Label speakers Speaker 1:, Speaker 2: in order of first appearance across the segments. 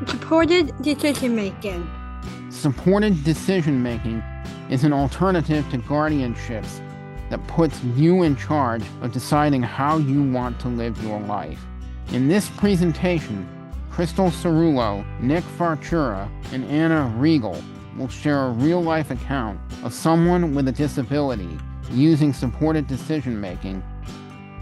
Speaker 1: Supported decision making.
Speaker 2: Supported decision-making is an alternative to guardianships that puts you in charge of deciding how you want to live your life. In this presentation, Crystal Cerullo, Nick Fartura, and Anna Reagle will share a real-life account of someone with a disability using supported decision-making.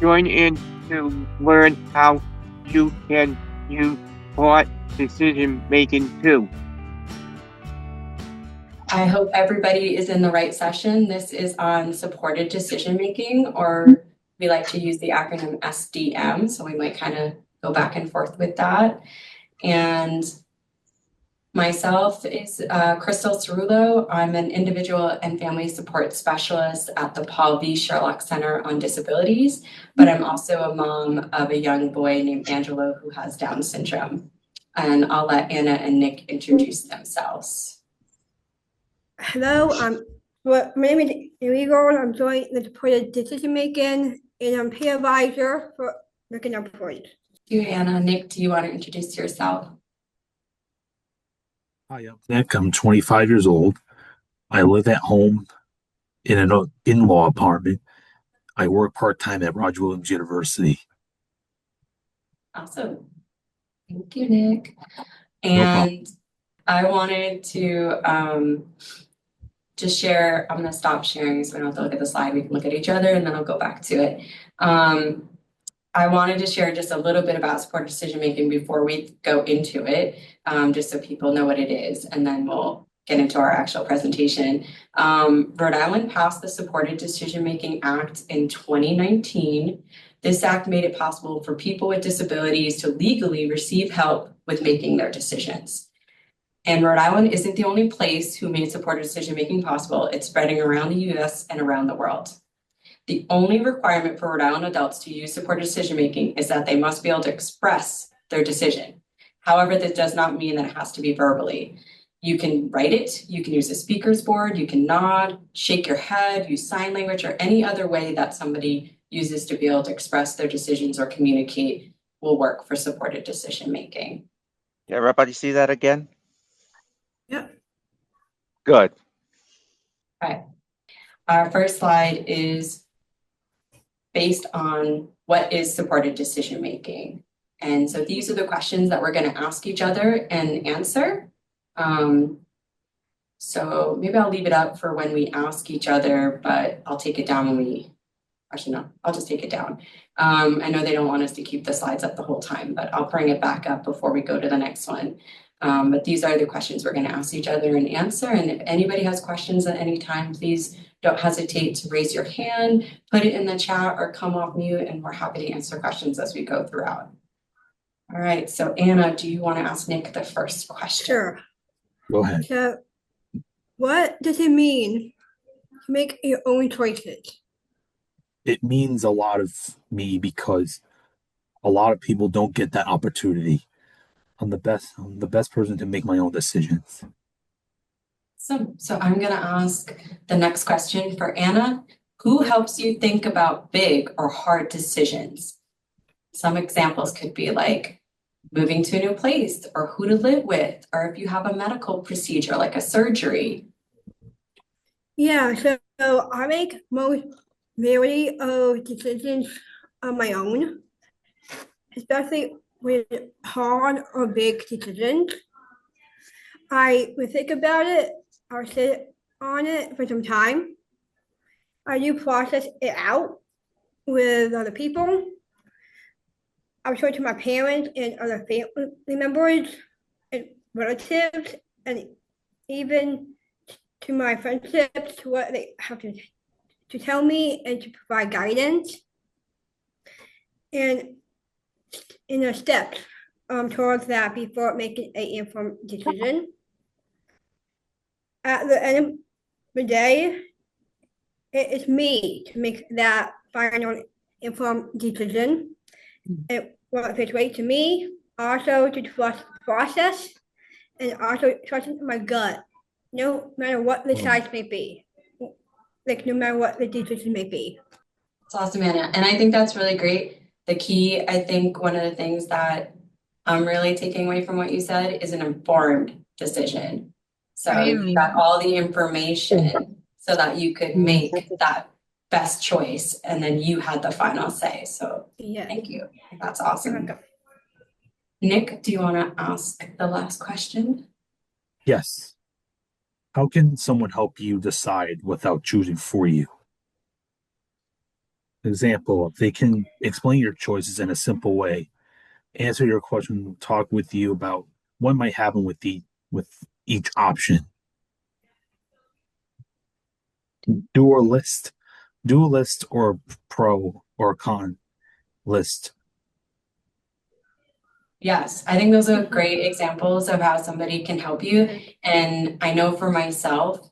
Speaker 3: Join in to learn how you can use smart decision-making too.
Speaker 4: I hope everybody is in the right session. This is on supported decision-making, or we like to use the acronym SDM, so we might kind of go back and forth with that. And myself is Crystal Cerullo. I'm an individual and family support specialist at the Paul V. Sherlock Center on Disabilities, but I'm also a mom of a young boy named Angelo who has Down syndrome. And I'll let Anna and Nick introduce themselves.
Speaker 1: Hello, my name is Anna Reagle. I'm joining the supported decision making, and I'm peer advisor for Making Up Point.
Speaker 4: Thank you, Anna. Nick, do you want to introduce yourself?
Speaker 5: Hi, I'm Nick. I'm 25 years old. I live at home in an in-law apartment. I work part-time at Roger Williams University.
Speaker 4: Awesome. Thank you, Nick. And I wanted to just share, I'm going to stop sharing so we don't have to look at the slide. We can look at each other and then I'll go back to it. I wanted to share just a little bit about supported decision making before we go into it, just so people know what it is, and then we'll get into our actual presentation. Rhode Island passed the Supported Decision Making Act in 2019. This act made it possible for people with disabilities to legally receive help with making their decisions. And Rhode Island isn't the only place who made supported decision making possible. It's spreading around the US and around the world. The only requirement for Rhode Island adults to use supported decision making is that they must be able to express their decision. However, that does not mean that it has to be verbally. You can write it, you can use a speaker's board, you can nod, shake your head, use sign language, or any other way that somebody uses to be able to express their decisions or communicate will work for supported decision making.
Speaker 3: Yeah, everybody see that again?
Speaker 1: Yeah.
Speaker 3: Good.
Speaker 4: All right. Our first slide is based on what is supported decision making. And so these are the questions that we're going to ask each other and answer. So maybe I'll leave it up for when we ask each other, but I'll take it down when we, actually no, I'll just take it down. I know they don't want us to keep the slides up the whole time, but I'll bring it back up before we go to the next one. But these are the questions we're going to ask each other and answer. And if anybody has questions at any time, please don't hesitate to raise your hand, put it in the chat, or come off mute, and we're happy to answer questions as we go throughout. All right, so Anna, do you want to ask Nick the first question?
Speaker 1: Sure.
Speaker 5: Go ahead.
Speaker 1: So, what does it mean to make your own choices?
Speaker 5: It means a lot of me because a lot of people don't get that opportunity. I'm the best person to make my own decisions.
Speaker 4: So I'm going to ask the next question for Anna. Who helps you think about big or hard decisions? Some examples could be like moving to a new place, or who to live with, or if you have a medical procedure like a surgery.
Speaker 1: Yeah, so I make majority of decisions on my own, especially with hard or big decisions. I would think about it, I'll sit on it for some time. I do process it out with other people. I'll show it to my parents and other family members and relatives, and even to my friendships, what they have to tell me and to provide guidance. And in the steps towards that before making an informed decision. At the end of the day, it is me to make that final informed decision. And what feels right to me, also to trust the process, and also trusting my gut, no matter what the size may be, like no matter what the decision may be.
Speaker 4: That's awesome, Anna. And I think that's really great. The key, I think one of the things that I'm really taking away from what you said is an informed decision. So
Speaker 1: I
Speaker 4: you got all the information so that you could make that best choice, and then you had the final say. So
Speaker 1: Yeah.
Speaker 4: thank you. That's
Speaker 1: You're
Speaker 4: awesome.
Speaker 1: welcome.
Speaker 4: Nick, do you want to ask the last question?
Speaker 5: Yes. How can someone help you decide without choosing for you? Example, they can explain your choices in a simple way, answer your question, talk with you about what might happen with each option. Do a list. Do a list or a pro or con list.
Speaker 4: Yes, I think those are great examples of how somebody can help you. And I know for myself,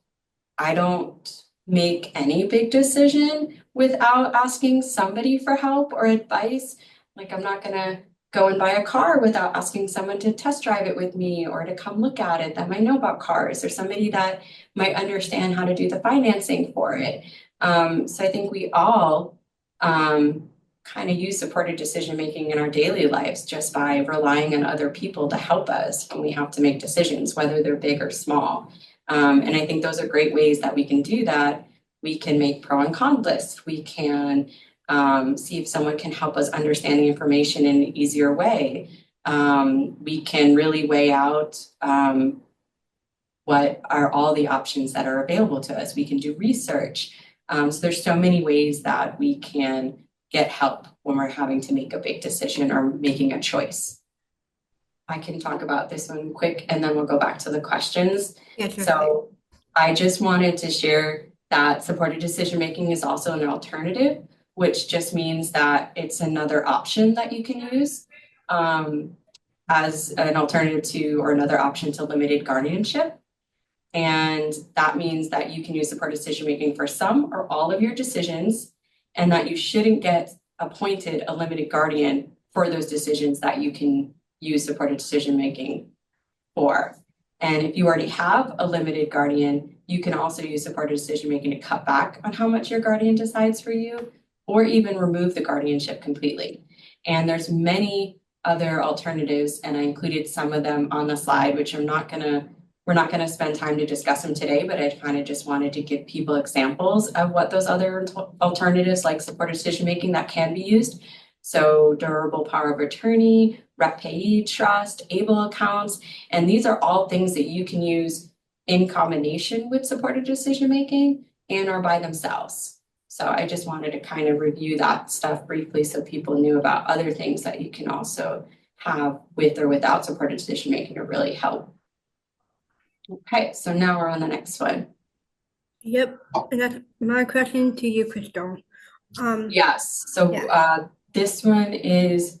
Speaker 4: I don't make any big decision without asking somebody for help or advice. Like, I'm not gonna go and buy a car without asking someone to test drive it with me or to come look at it that might know about cars, or somebody that might understand how to do the financing for it. So I think we all kind of use supported decision making in our daily lives just by relying on other people to help us when we have to make decisions, whether they're big or small. And I think those are great ways that we can do that. We can make pro and con lists. We can see if someone can help us understand the information in an easier way. We can really weigh out what are all the options that are available to us. We can do research. So there's so many ways that we can get help when we're having to make a big decision or making a choice. I can talk about this one quick and then we'll go back to the questions.
Speaker 1: Yes, sure.
Speaker 4: So I just wanted to share that supported decision making is also an alternative, which just means that it's another option that you can use as an alternative to, or another option to, limited guardianship. And that means that you can use supported decision making for some or all of your decisions, and that you shouldn't get appointed a limited guardian for those decisions that you can use supported decision making for. And if you already have a limited guardian, you can also use supported decision making to cut back on how much your guardian decides for you, or even remove the guardianship completely. And there's many other alternatives, and I included some of them on the slide, which we're not gonna spend time to discuss them today, but I kind of just wanted to give people examples of what those other alternatives like supported decision making that can be used. So durable power of attorney, rep payee trust, able accounts, and these are all things that you can use in combination with supported decision making and or by themselves. So I just wanted to kind of review that stuff briefly so people knew about other things that you can also have with or without supported decision making to really help. Okay, so now we're on the next one.
Speaker 1: Yep, and that's my question to you, Crystal.
Speaker 4: Yes, so
Speaker 1: Yeah.
Speaker 4: this one is,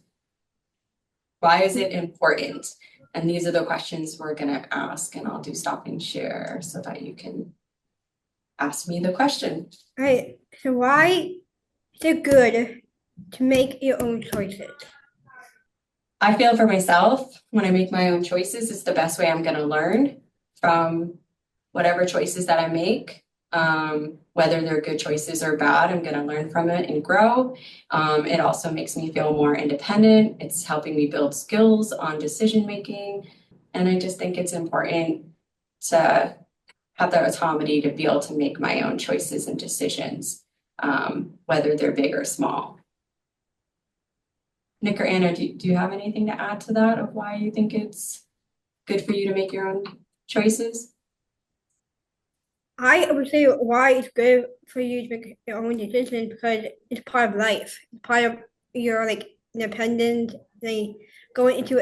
Speaker 4: why is it important? And these are the questions we're gonna ask, and I'll do stop and share so that you can ask me the question.
Speaker 1: All right, so why is it good to make your own choices?
Speaker 4: I feel for myself, when I make my own choices, it's the best way I'm gonna learn from whatever choices that I make. Whether they're good choices or bad, I'm gonna learn from it and grow. It also makes me feel more independent. It's helping me build skills on decision making. And I just think it's important to have the autonomy to be able to make my own choices and decisions, whether they're big or small. Nick or Anna, do you have anything to add to that of why you think it's good for you to make your own choices?
Speaker 1: I would say why it's good for you to make your own decisions because it's part of life. It's part of your independence, going into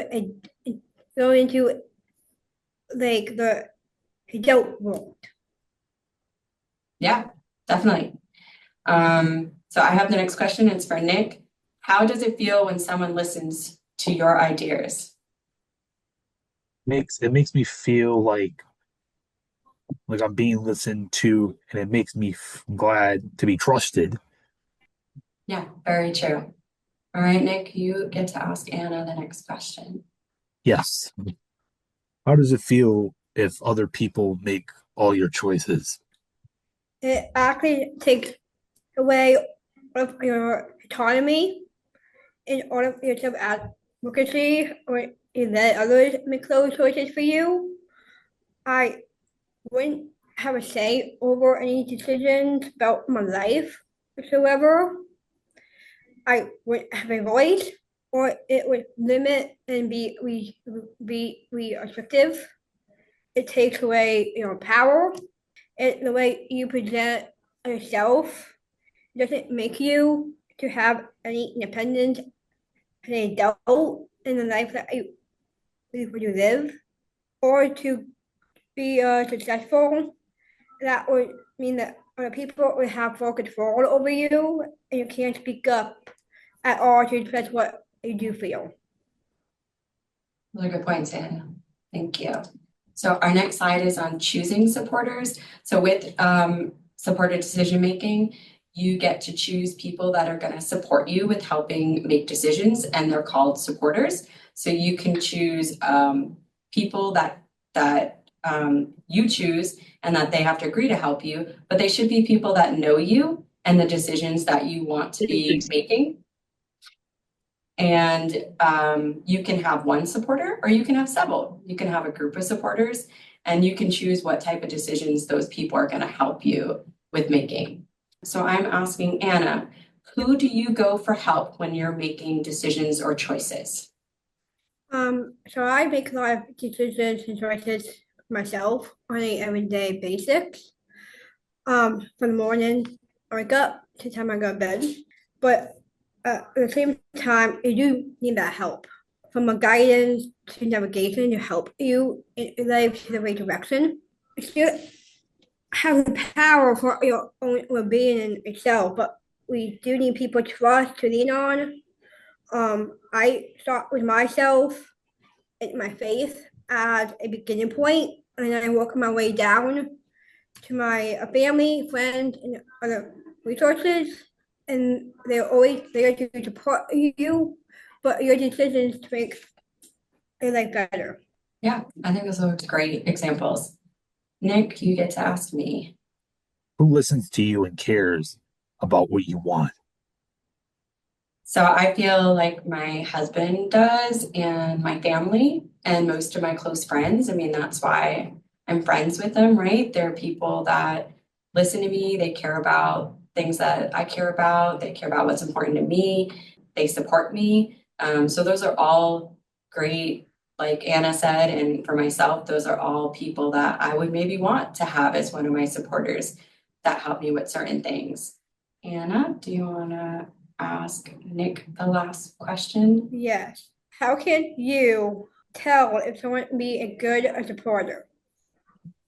Speaker 1: like the adult world.
Speaker 4: Yeah, definitely. So I have the next question. It's for Nick. How does it feel when someone listens to your ideas?
Speaker 5: It makes me feel like I'm being listened to, and it makes me glad to be trusted.
Speaker 4: Yeah, very true. All right, Nick, you get to ask Anna the next question.
Speaker 5: Yes. How does it feel if other people make all your choices?
Speaker 1: It actually takes away all of your autonomy and all of your self-advocacy or you let others make those choices for you. I wouldn't have a say over any decisions about my life whatsoever. I wouldn't have a voice, or it would limit and be restrictive. It takes away your power. The way you present yourself doesn't make you to have any independence as an adult in the life that you live, or to be successful. That would mean that other people would have full control over you, and you can't speak up at all to express what you do feel.
Speaker 4: Really good points, Anna. Thank you. So our next slide is on choosing supporters. So with supported decision making, you get to choose people that are going to support you with helping make decisions, and they're called supporters. So you can choose people that you choose and that they have to agree to help you, but they should be people that know you and the decisions that you want to be making. And you can have one supporter or you can have several. You can have a group of supporters, and you can choose what type of decisions those people are going to help you with making. So I'm asking Anna, who do you go for help when you're making decisions or choices?
Speaker 1: So I make a lot of decisions and choices myself on an everyday basis. From the morning I wake up to the time I go to bed. But at the same time, you do need that help from a guidance to navigation to help you in life to the right direction. You still have the power for your own well-being in itself, but we do need people to trust to lean on. I start with myself and my faith as a beginning point, and then I work my way down to my family, friends, and other resources. And they're always there to support you, but your decisions to make your life better.
Speaker 4: Yeah, I think those are great examples. Nick, you get to ask me.
Speaker 5: Who listens to you and cares about what you want?
Speaker 4: So I feel like my husband does, and my family, and most of my close friends. I mean, that's why I'm friends with them, right? They're people that listen to me. They care about things that I care about. They care about what's important to me. They support me. So those are all great, like Anna said, and for myself, those are all people that I would maybe want to have as one of my supporters that help me with certain things. Anna, do you want to ask Nick the last question?
Speaker 1: Yes. How can you tell if someone be a good supporter?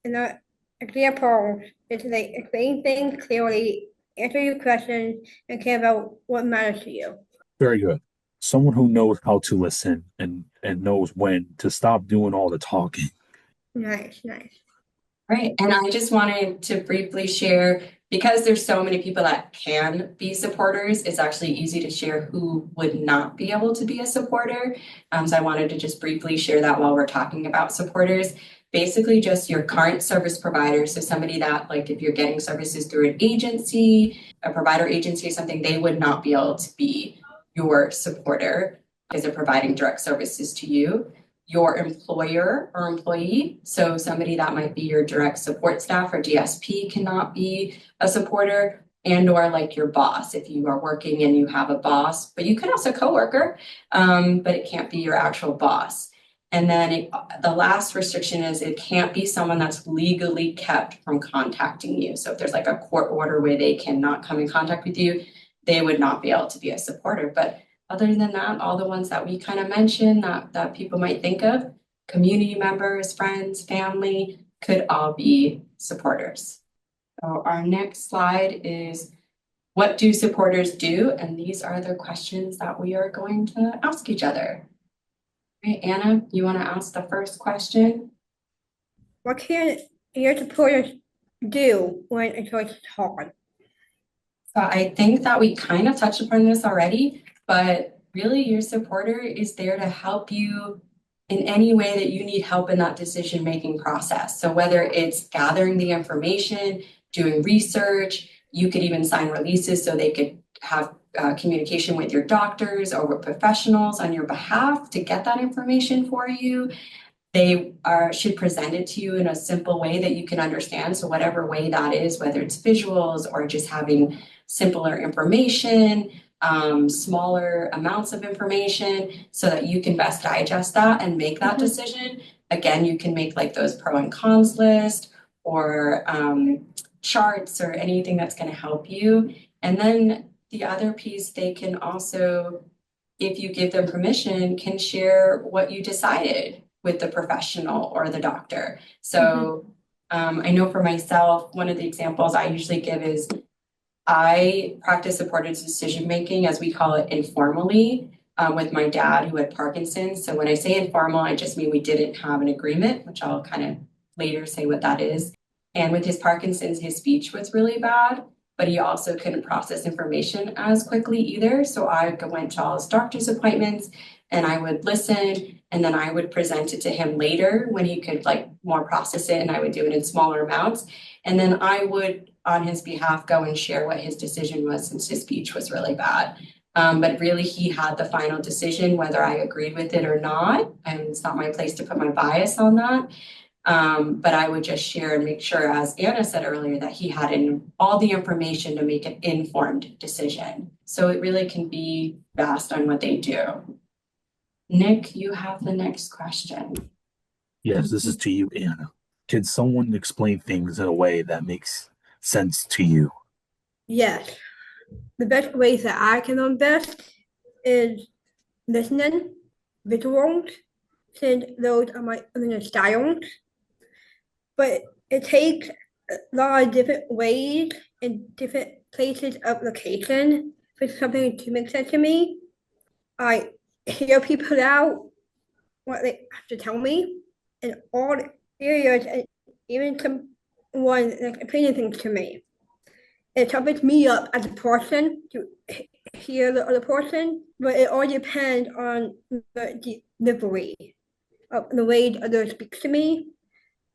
Speaker 1: In the example, is they explain things clearly, answer your questions, and care about what matters to you.
Speaker 5: Very good. Someone who knows how to listen and knows when to stop doing all the talking.
Speaker 1: Nice.
Speaker 4: Right. And I just wanted to briefly share, because there's so many people that can be supporters, it's actually easy to share who would not be able to be a supporter. So I wanted to just briefly share that while we're talking about supporters. Basically, just your current service provider. So somebody that, like, if you're getting services through an agency, a provider agency or something, they would not be able to be your supporter because they're providing direct services to you. Your employer or employee, so somebody that might be your direct support staff or DSP cannot be a supporter, and or like your boss if you are working and you have a boss, but you can also coworker, but it can't be your actual boss. And then the last restriction is it can't be someone that's legally kept from contacting you. So if there's like a court order where they cannot come in contact with you, they would not be able to be a supporter. But other than that, all the ones that we kind of mentioned that people might think of, community members, friends, family, could all be supporters. So our next slide is, what do supporters do? And these are the questions that we are going to ask each other. Right, Anna, you want to ask the first question?
Speaker 1: What can your supporters do when a choice is hard?
Speaker 4: So I think that we kind of touched upon this already, but really your supporter is there to help you in any way that you need help in that decision-making process. So whether it's gathering the information, doing research, you could even sign releases so they could have communication with your doctors or with professionals on your behalf to get that information for you. They should present it to you in a simple way that you can understand. So whatever way that is, whether it's visuals or just having simpler information, smaller amounts of information so that you can best digest that and make that decision. Again, you can make like those pro and cons list or charts or anything that's going to help you. And then the other piece, they can also, if you give them permission, can share what you decided with the professional or the doctor. So I know for myself, one of the examples I usually give is I practice supported decision-making, as we call it informally, with my dad who had Parkinson's. So when I say informal, I just mean we didn't have an agreement, which I'll kind of later say what that is. And with his Parkinson's, his speech was really bad, but he also couldn't process information as quickly either. So I went to all his doctor's appointments and I would listen, and then I would present it to him later when he could like more process it, and I would do it in smaller amounts. And then I would, on his behalf, go and share what his decision was since his speech was really bad. But really he had the final decision whether I agreed with it or not. And it's not my place to put my bias on that. But I would just share and make sure, as Anna said earlier, that he had all the information to make an informed decision. So it really can be vast on what they do. Nick, you have the next question.
Speaker 5: Yes, this is to you, Anna. Can someone explain things in a way that makes sense to you?
Speaker 1: Yes. The best ways that I can learn best is listening, visuals, since those are my learning styles. But it takes a lot of different ways and different places of location for something to make sense to me. I hear people out what they have to tell me in all areas, and even someone like explaining things to me. It opens me up as a person to hear the other person, but it all depends on the delivery of the way the other speaks to me.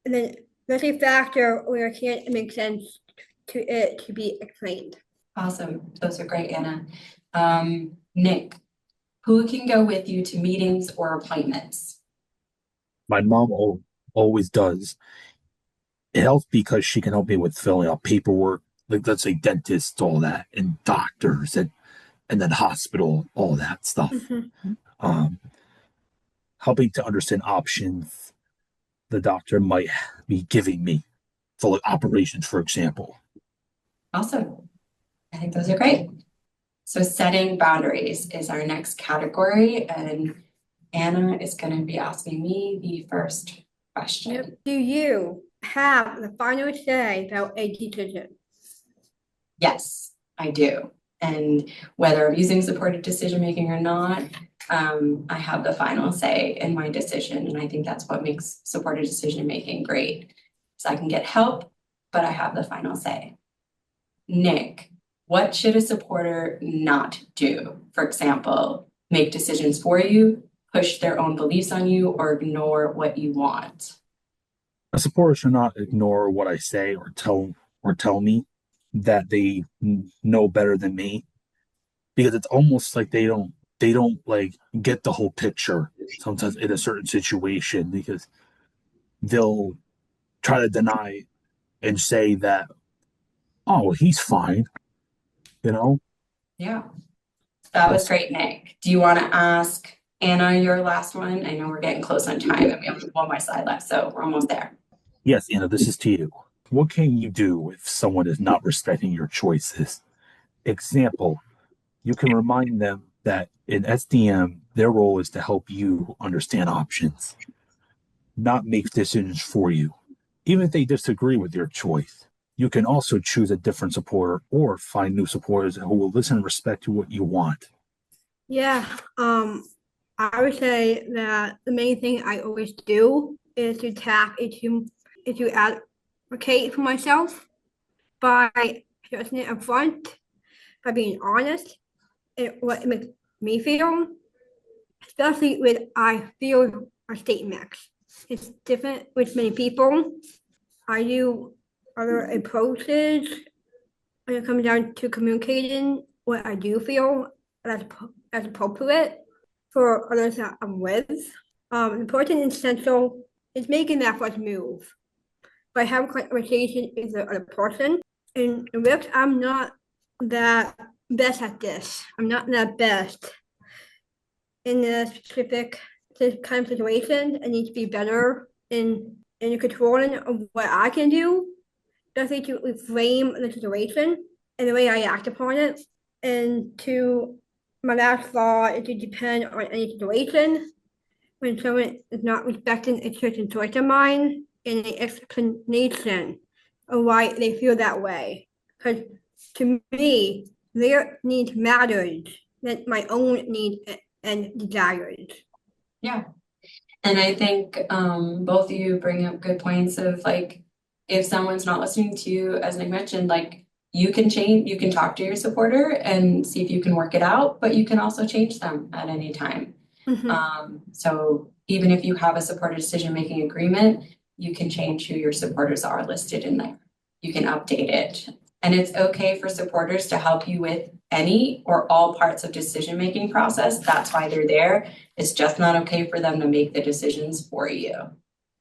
Speaker 1: And then there's a factor where it can't make sense to it to be explained.
Speaker 4: Awesome. Those are great, Anna. Nick, who can go with you to meetings or appointments?
Speaker 5: My mom always does. It helps because she can help me with filling out paperwork, like let's say dentists, all that, and doctors, and then hospital, all that stuff. Helping to understand options the doctor might be giving me for like operations, for example.
Speaker 4: Awesome. I think those are great. So setting boundaries is our next category, and Anna is going to be asking me the first question.
Speaker 1: Do you have the final say about a decision?
Speaker 4: Yes, I do. And whether I'm using supported decision making or not, I have the final say in my decision. And I think that's what makes supported decision making great. So I can get help, but I have the final say. Nick, what should a supporter not do? For example, make decisions for you, push their own beliefs on you, or ignore what you want.
Speaker 5: A supporter should not ignore what I say or tell me that they know better than me, because it's almost like they don't like get the whole picture sometimes in a certain situation, because they'll try to deny and say that, oh, well, he's fine, you know.
Speaker 4: Yeah, that was great, Nick. Do you want to ask Anna your last one? I know we're getting close on time and we have one more slide left, so we're almost there.
Speaker 5: Yes, Anna, this is to you. What can you do if someone is not respecting your choices? Example, you can remind them that in SDM, their role is to help you understand options, not make decisions for you. Even if they disagree with your choice, you can also choose a different supporter or find new supporters who will listen and respect to what you want.
Speaker 1: Yeah, I would say that the main thing I always do is to advocate for myself by addressing it up front, by being honest and what it makes me feel, especially when I feel or state mix. It's different with many people. I do other approaches when it comes down to communicating what I do feel as appropriate for others that I'm with. Important and essential is making that first move. By having conversation with the other person. And Rick, I'm not that best at this. I'm not that best in a specific kind of situation. I need to be better in controlling of what I can do, especially to reframe the situation and the way I act upon it. And to my last thought is to depend on any situation when someone is not respecting a certain choice of mine and an explanation of why they feel that way. Because to me, their needs matters than my own needs and desires.
Speaker 4: Yeah. And I think both of you bring up good points of like, if someone's not listening to you, as Nick mentioned, like you can change, you can talk to your supporter and see if you can work it out, but you can also change them at any time. So even if you have a supporter decision-making agreement, you can change who your supporters are listed in there. You can update it. And it's okay for supporters to help you with any or all parts of decision-making process. That's why they're there. It's just not okay for them to make the decisions for you.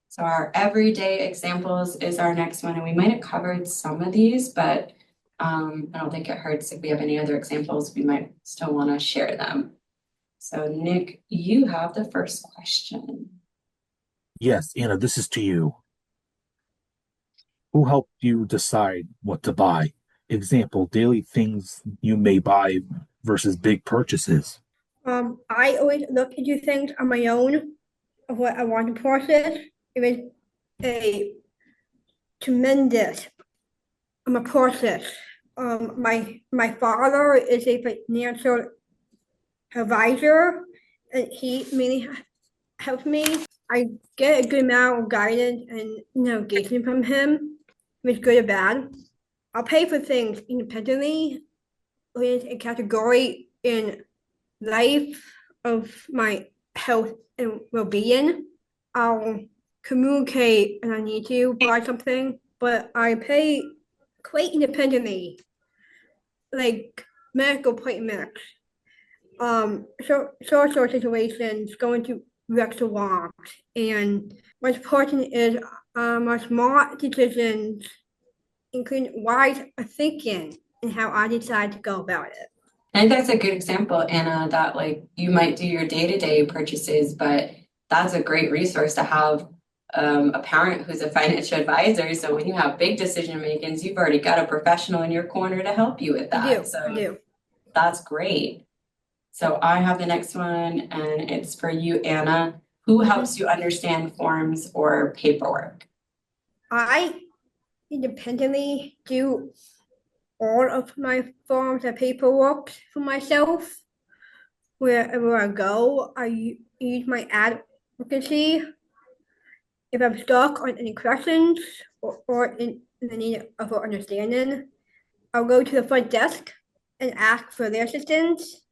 Speaker 4: So our everyday examples is our next one. And we might have covered some of these, but I don't think it hurts if we have any other examples, we might still want to share them. So Nick, you have the first question.
Speaker 5: Yes, Anna, this is to you. Who helped you decide what to buy? Example, daily things you may buy versus big purchases.
Speaker 1: I always look into things on my own of what I want to process. It was a tremendous process. My father is a financial advisor, and he really helped me. I get a good amount of guidance and navigation from him, which is good or bad. I'll pay for things independently with a category in life of my health and well-being. I'll communicate and I need to buy something, but I pay quite independently, like medical appointments, social situations, going to restaurants, and what's important is my smart decisions, including wise thinking and how I decide to go about it.
Speaker 4: I think that's a good example, Anna, that like you might do your day-to-day purchases, but that's a great resource to have a parent who's a financial advisor. So when you have big decision makings, you've already got a professional in your corner to help you with that.
Speaker 1: I do.
Speaker 4: That's great. So I have the next one, and it's for you, Anna. Who helps you understand forms or paperwork?
Speaker 1: I independently do all of my forms and paperwork for myself. Wherever I go, I use my advocacy. If I'm stuck on any questions or in the need of understanding, I'll go to the front desk and ask for their assistance,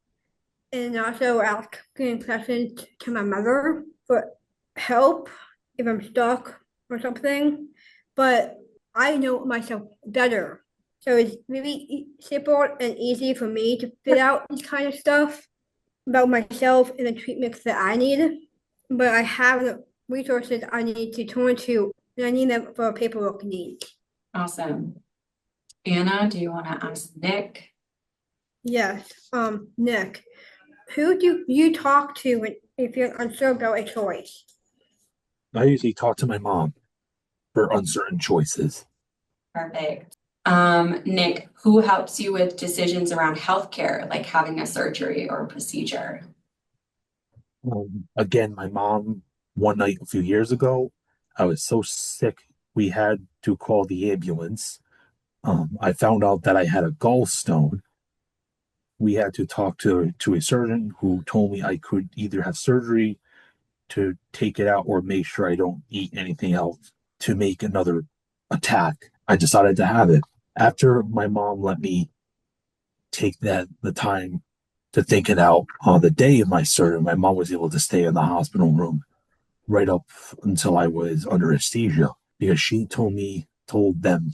Speaker 1: and also ask questions to my mother for help if I'm stuck or something. But I know myself better. So it's really simple and easy for me to fill out this kind of stuff about myself and the treatments that I need. But I have the resources I need to turn to, and I need them for paperwork needs.
Speaker 4: Awesome. Anna, do you want to ask Nick?
Speaker 1: Yes, Nick, who do you talk to if you're unsure about a choice?
Speaker 5: I usually talk to my mom for uncertain choices.
Speaker 4: Perfect. Nick, who helps you with decisions around healthcare, like having a surgery or a procedure?
Speaker 5: Again, my mom, one night a few years ago, I was so sick, we had to call the ambulance. I found out that I had a gallstone. We had to talk to a surgeon who told me I could either have surgery to take it out or make sure I don't eat anything else to make another attack. I decided to have it. After my mom let me take the time to think it out, on the day of my surgery, my mom was able to stay in the hospital room right up until I was under anesthesia, because she told them,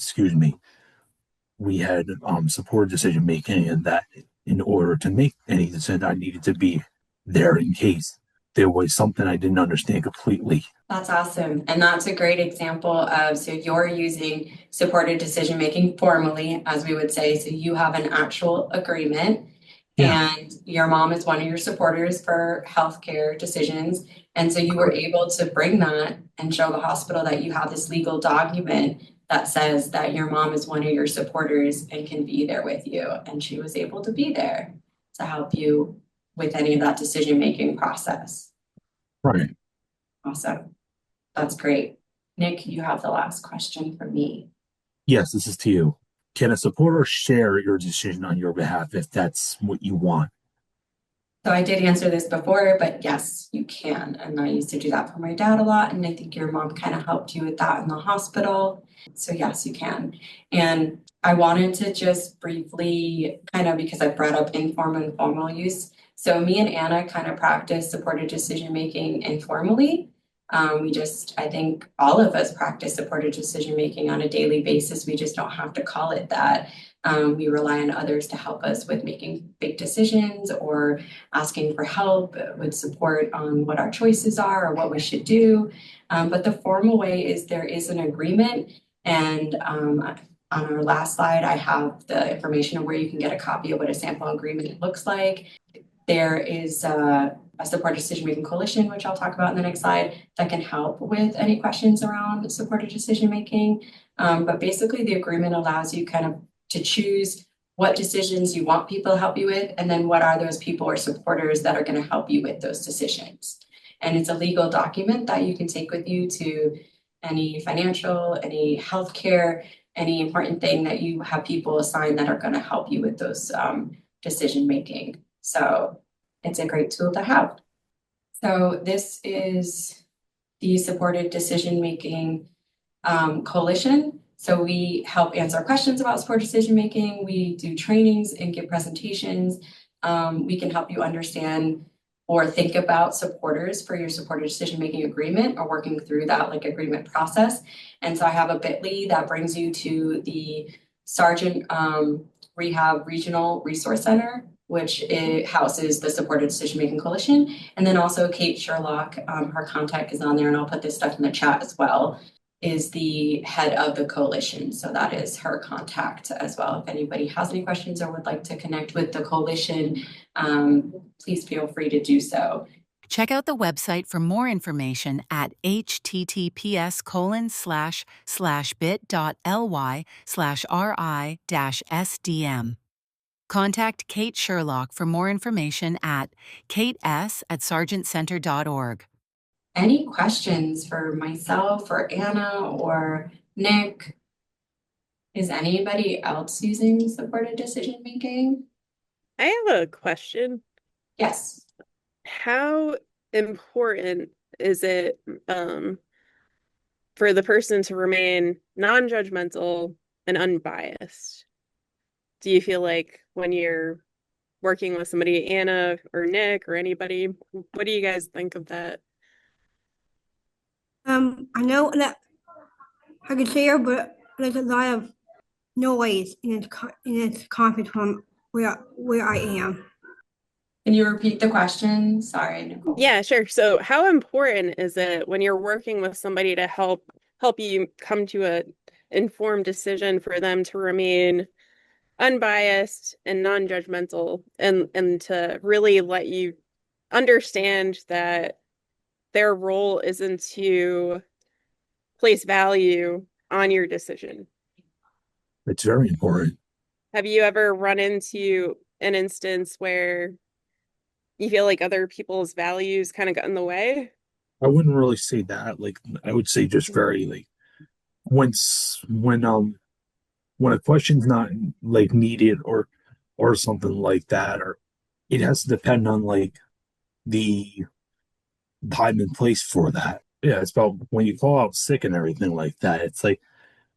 Speaker 5: we had supported decision making, and that in order to make any decision. I needed to be there in case there was something I didn't understand completely.
Speaker 4: That's awesome. And that's a great example of, so you're using supported decision making formally, as we would say. So you have an actual agreement.
Speaker 5: Yeah.
Speaker 4: And your mom is one of your supporters for healthcare decisions. And so you were able to bring that and show the hospital that you have this legal document that says that your mom is one of your supporters and can be there with you. And she was able to be there to help you with any of that decision-making process.
Speaker 5: Right.
Speaker 4: Awesome. That's great. Nick, you have the last question for me.
Speaker 5: Yes, this is to you. Can a supporter share your decision on your behalf if that's what you want?
Speaker 4: So I did answer this before, but yes, you can. And I used to do that for my dad a lot. And I think your mom kind of helped you with that in the hospital. So yes, you can. And I wanted to just briefly kind of, because I brought up informal and formal use. So me and Anna kind of practice supported decision-making informally. I think all of us practice supported decision-making on a daily basis. We just don't have to call it that. We rely on others to help us with making big decisions or asking for help with support on what our choices are or what we should do. But the formal way is there is an agreement. And on our last slide, I have the information of where you can get a copy of what a sample agreement looks like. There is a supported decision-making coalition, which I'll talk about in the next slide, that can help with any questions around supported decision-making. But basically, the agreement allows you kind of to choose what decisions you want people to help you with, and then what are those people or supporters that are going to help you with those decisions. And it's a legal document that you can take with you to any financial, any healthcare, any important thing that you have people assigned that are going to help you with those decision-making. So it's a great tool to have. So this is the supported decision-making coalition. So we help answer questions about supported decision-making. We do trainings and give presentations. We can help you understand or think about supporters for your supported decision-making agreement or working through that like agreement process. And so I have a bit.ly that brings you to the Sargent Rehab Regional Resource Center, which it houses the Supported Decision-Making Coalition. And then also Kate Sherlock, her contact is on there, and I'll put this stuff in the chat as well, is the head of the coalition. So that is her contact as well. If anybody has any questions or would like to connect with the coalition, please feel free to do so.
Speaker 6: Check out the website for more information at https://bit.ly/ri-sdm. Contact Kate Sherlock for more information at kates@sargentcenter.org.
Speaker 4: Any questions for myself or Anna or Nick? Is anybody else using supported decision making?
Speaker 7: I have a question.
Speaker 4: Yes.
Speaker 7: How important is it for the person to remain non-judgmental and unbiased? Do you feel like when you're working with somebody, Anna or Nick or anybody, what do you guys think of that?
Speaker 1: I know that I can share, but there's a lot of noise in its conference from where I am.
Speaker 4: Can you repeat the question? Sorry, Nicole.
Speaker 7: Yeah, sure. So how important is it when you're working with somebody to help you come to a informed decision for them to remain unbiased and non-judgmental and to really let you understand that their role isn't to place value on your decision?
Speaker 5: It's very important.
Speaker 7: Have you ever run into an instance where you feel like other people's values kind of got in the way?
Speaker 5: I wouldn't really say that. Like, I would say just very like when a question's not like needed or something like that, or it has to depend on like the time and place for that. Yeah, it's about when you call out sick and everything like that. It's like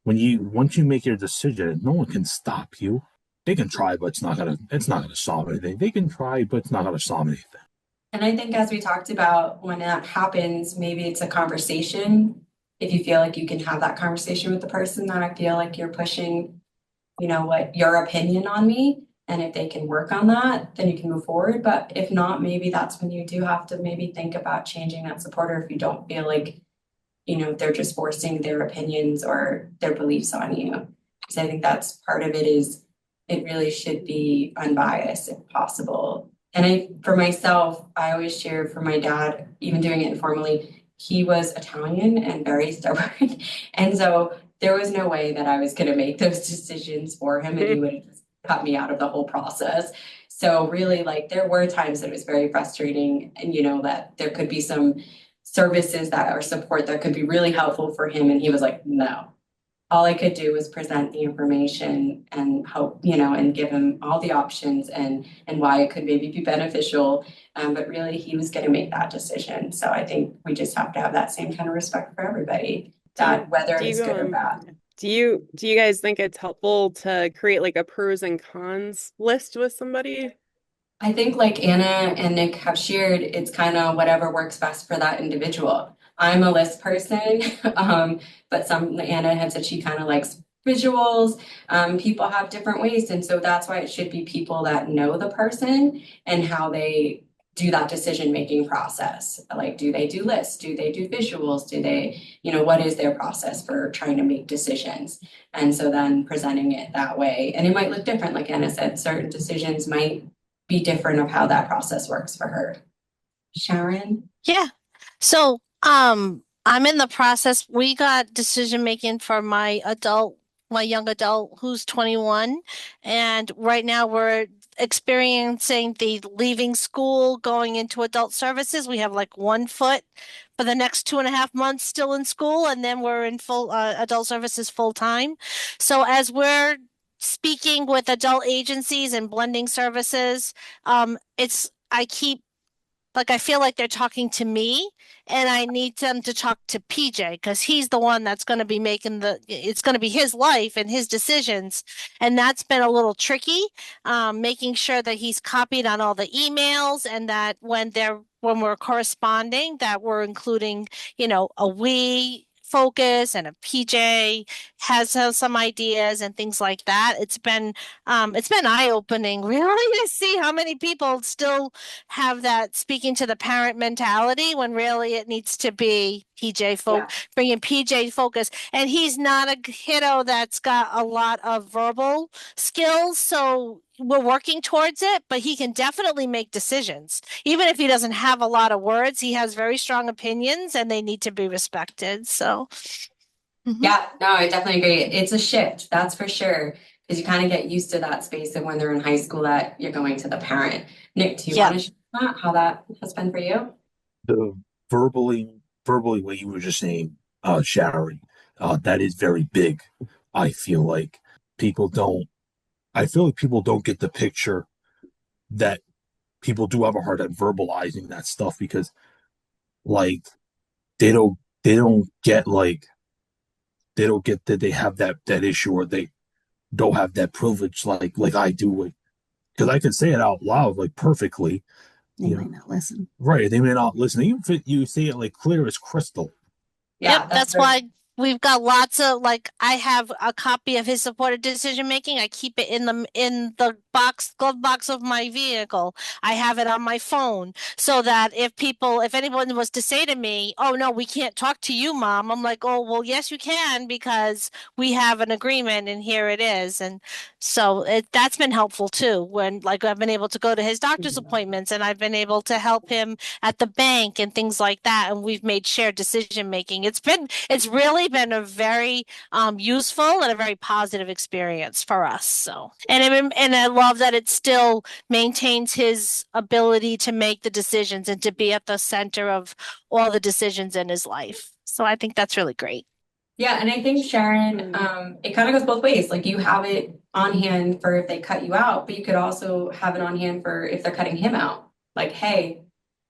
Speaker 5: once you make your decision, no one can stop you. They can try, but it's not gonna solve anything. They can try, but it's not gonna solve anything.
Speaker 4: And I think as we talked about, when that happens, maybe it's a conversation. If you feel like you can have that conversation with the person that I feel like you're pushing, what your opinion on me, And if they can work on that, then you can move forward. But if not, maybe that's when you do have to maybe think about changing that supporter if you don't feel like, they're just forcing their opinions or their beliefs on you. Because I think that's part of it, is it really should be unbiased if possible. And for myself, I always share for my dad, even doing it informally, he was Italian and very stubborn. And so there was no way that I was going to make those decisions for him, and he would have just cut me out of the whole process. So really, like, there were times that it was very frustrating, and that there could be some services that or support that could be really helpful for him. And he was like, no. All I could do was present the information and hope, and give him all the options and why it could maybe be beneficial. But really, he was going to make that decision. So I think we just have to have that same kind of respect for everybody, that whether it's good or bad.
Speaker 7: Do you guys think it's helpful to create like a pros and cons list with somebody?
Speaker 4: I think, like Anna and Nick have shared, it's kind of whatever works best for that individual. I'm a list person, but Anna had said she kind of likes visuals. People have different ways, and so that's why it should be people that know the person and how they do that decision-making process. Like, do they do lists? Do they do visuals? Do they, what is their process for trying to make decisions? And so then presenting it that way, and it might look different. Like Anna said, certain decisions might be different of how that process works for her. Sharon?
Speaker 8: Yeah. So, I'm in the process. We got decision making for my young adult who's 21. And right now we're experiencing the leaving school, going into adult services. We have like 1 foot for the next 2.5 months still in school, and then we're in full adult services full time. So as we're speaking with adult agencies and blending services, I feel like they're talking to me, and I need them to talk to PJ because he's the one that's going to be it's going to be his life and his decisions. And that's been a little tricky, making sure that he's copied on all the emails, and that when we're corresponding, that we're including, a we focus, and a PJ has some ideas and things like that. It's been eye-opening, really, to see how many people still have that speaking to the parent mentality when really it needs to be bringing PJ focus. And he's not a kiddo that's got a lot of verbal skills, so we're working towards it, but he can definitely make decisions. Even if he doesn't have a lot of words, he has very strong opinions, and they need to be respected. So
Speaker 4: Yeah, no, I definitely agree. It's a shift, that's for sure. Because you kind of get used to that space of when they're in high school that you're going to the parent. Nick, do you want to share that, how that has been for you?
Speaker 5: The verbally what you were just saying, Sharon, that is very big. I feel like people don't get the picture that people do have a hard time verbalizing that stuff, because like they don't get that they have that issue, or they don't have that privilege like I do, because I can say it out loud like perfectly.
Speaker 9: They might not listen.
Speaker 5: Right, they may not listen, even if you say it like clear as crystal.
Speaker 4: Yeah,
Speaker 8: yep, that's why we've got lots of, like, I have a copy of his supported decision making. I keep it in the glove box of my vehicle. I have it on my phone, so that if anyone was to say to me, "Oh no, we can't talk to you, Mom," I'm like, "Oh well, yes you can, because we have an agreement, and here it is." And so that's been helpful too, when like I've been able to go to his doctor's appointments, and I've been able to help him at the bank and things like that, and we've made shared decision making. It's really been a very useful and a very positive experience for us. So, and I love that it still maintains his ability to make the decisions and to be at the center of all the decisions in his life. So I think that's really great.
Speaker 4: Yeah, and I think, Sharon, it kind of goes both ways. Like, you have it on hand for if they cut you out, but you could also have it on hand for if they're cutting him out. Like, hey,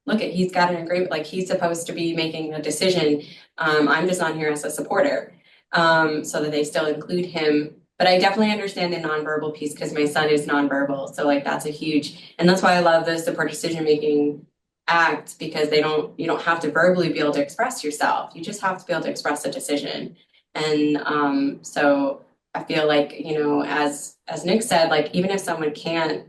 Speaker 4: look, he's got an agreement, like he's supposed to be making a decision. I'm just on here as a supporter, so that they still include him. But I definitely understand the nonverbal piece, because my son is nonverbal. So like that's and that's why I love the support decision-making act, because you don't have to verbally be able to express yourself. You just have to be able to express a decision. And so I feel like, as Nick said, like even if someone can't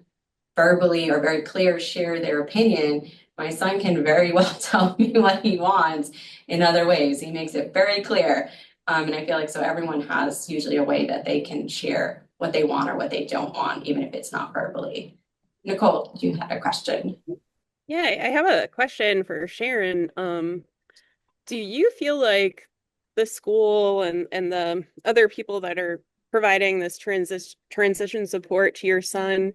Speaker 4: verbally or very clear share their opinion, my son can very well tell me what he wants in other ways. He makes it very clear. And I feel like so everyone has usually a way that they can share what they want or what they don't want, even if it's not verbally. Nicole, you had a question.
Speaker 7: Yeah, I have a question for Sharon. Do you feel like the school and the other people that are providing this transition support to your son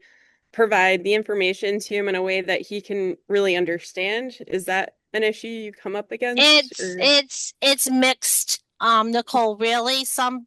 Speaker 7: provide the information to him in a way that he can really understand? Is that an issue you come up against?
Speaker 8: It's mixed. Nicole, really, some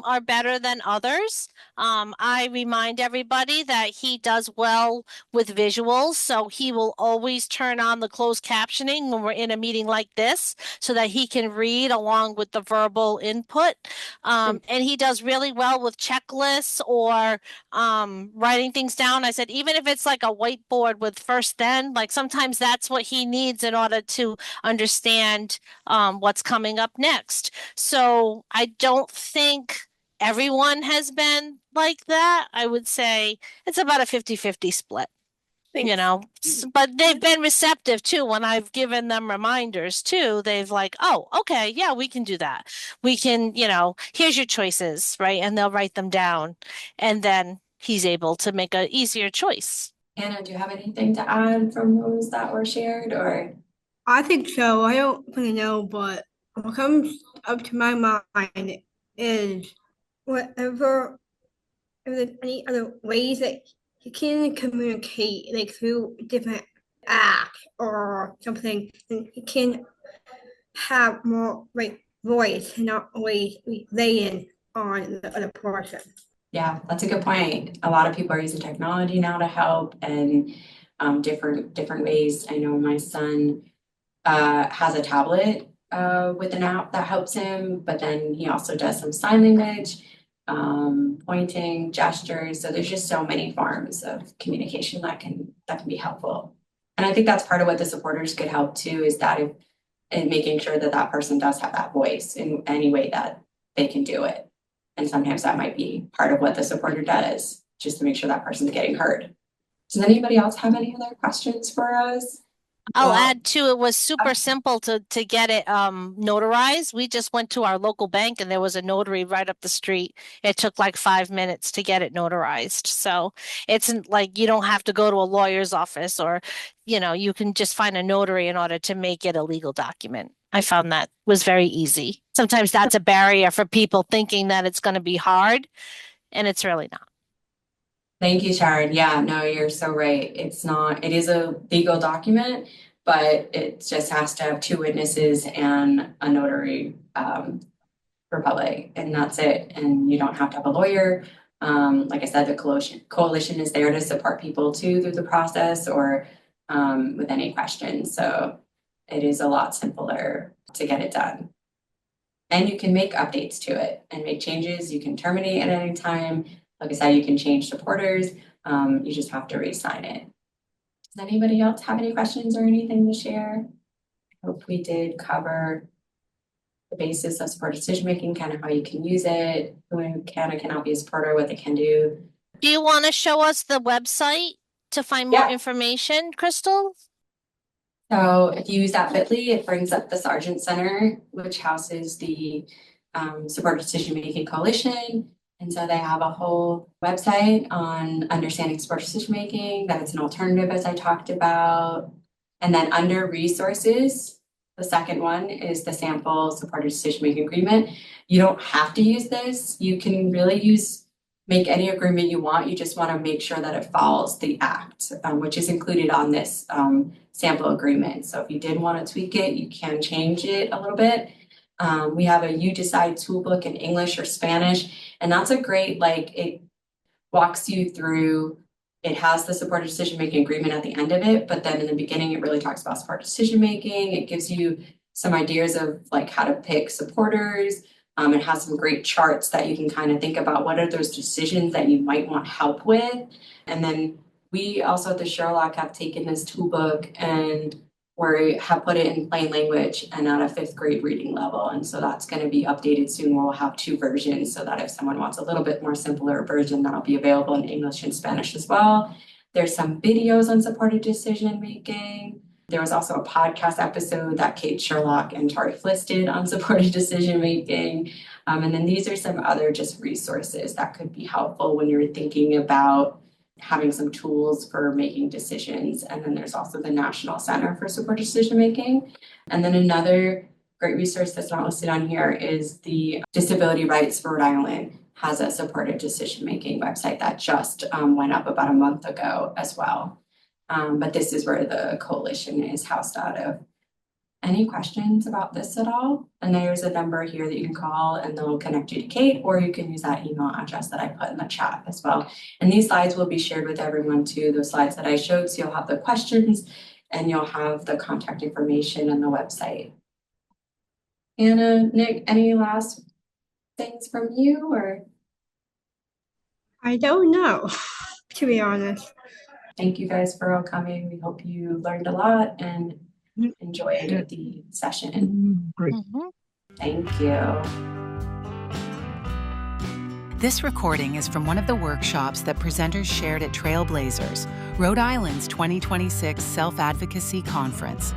Speaker 8: are better than others. I remind everybody that he does well with visuals, so he will always turn on the closed captioning when we're in a meeting like this so that he can read along with the verbal input. And he does really well with checklists or writing things down. I said, even if it's like a whiteboard with first then, like sometimes that's what he needs in order to understand what's coming up next. So I don't think everyone has been like that. I would say it's about a 50-50 split.
Speaker 7: Thanks.
Speaker 8: But they've been receptive too. When I've given them reminders too, they've like, oh, okay, yeah, we can do that. We can, here's your choices, right? And they'll write them down. And then he's able to make an easier choice.
Speaker 4: Anna, do you have anything to add from those that were shared or?
Speaker 1: I think so. I don't really know, but what comes up to my mind is whatever, if there's any other ways that you can communicate, like through different apps or something, and you can have more like voice and not always be laying on the other person.
Speaker 4: Yeah, that's a good point. A lot of people are using technology now to help and different ways. I know my son has a tablet with an app that helps him, but then he also does some sign language, pointing, gestures. So there's just so many forms of communication that can be helpful. And I think that's part of what the supporters could help too, is that in making sure that that person does have that voice in any way that they can do it. And sometimes that might be part of what the supporter does, just to make sure that person's getting heard. Does anybody else have any other questions for us?
Speaker 8: I'll add too, it was super simple to get it notarized. We just went to our local bank and there was a notary right up the street. It took like 5 minutes to get it notarized. So it's like you don't have to go to a lawyer's office or, you can just find a notary in order to make it a legal document. I found that was very easy. Sometimes that's a barrier for people thinking that it's going to be hard, and it's really not.
Speaker 4: Thank you, Sharon. Yeah, no, you're so right. It's not, it is a legal document, but it just has to have 2 witnesses and a notary republic, and that's it. And you don't have to have a lawyer. Like I said, the coalition is there to support people too through the process or with any questions. So it is a lot simpler to get it done. And you can make updates to it and make changes. You can terminate at any time. Like I said, you can change supporters. You just have to re-sign it. Does anybody else have any questions or anything to share? I hope we did cover the basis of supported decision-making, kind of how you can use it, who can or cannot be a supporter, what they can do.
Speaker 8: Do you want to show us the website to find more information, Crystal?
Speaker 4: So if you use that bit.ly, it brings up the Sargent Center, which houses the Supported Decision-Making Coalition. And so they have a whole website on understanding supported decision-making, that it's an alternative, as I talked about. And then under resources, the second one is the sample supported decision-making agreement. You don't have to use this. You can really make any agreement you want. You just want to make sure that it follows the act, which is included on this sample agreement. So if you did want to tweak it, you can change it a little bit. We have a You Decide toolbook in English or Spanish, and that's a great, it walks you through, it has the supported decision-making agreement at the end of it, but then in the beginning, it really talks about supported decision-making. It gives you some ideas of how to pick supporters. It has some great charts that you can kind of think about what are those decisions that you might want help with. And then we also at the Sherlock have taken this toolbook and we have put it in plain language and at a 5th grade reading level. And so that's going to be updated soon. We'll have 2 versions so that if someone wants a little bit more simpler version, that'll be available in English and Spanish as well. There's some videos on supported decision making. There was also a podcast episode that Kate Sherlock and Tarif listed on supported decision making. And then these are some other just resources that could be helpful when you're thinking about having some tools for making decisions. And then there's also the National Center for Supported Decision Making. And then another great resource that's not listed on here is the Disability Rights Rhode Island has a supported decision making website that just went up about a month ago as well. But this is where the coalition is housed out of. Any questions about this at all? And there's a number here that you can call and they'll connect you to Kate, or you can use that email address that I put in the chat as well. And these slides will be shared with everyone too, those slides that I showed. So you'll have the questions and you'll have the contact information and the website. Anna, Nick, any last things from you or?
Speaker 1: I don't know, to be honest.
Speaker 4: Thank you guys for all coming. We hope you learned a lot and enjoyed the session.
Speaker 5: Great.
Speaker 4: Thank you.
Speaker 6: This recording is from one of the workshops that presenters shared at Trailblazers, Rhode Island's 2026 Self-Advocacy Conference.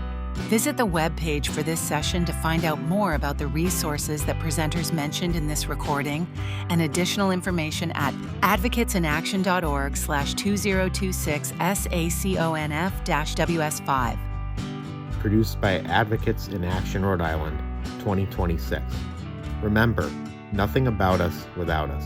Speaker 6: Visit the webpage for this session to find out more about the resources that presenters mentioned in this recording and additional information at advocatesinAction.org/2026-SACONF-WS5.
Speaker 10: Produced by Advocates in Action Rhode Island, 2026. Remember, nothing about us without us.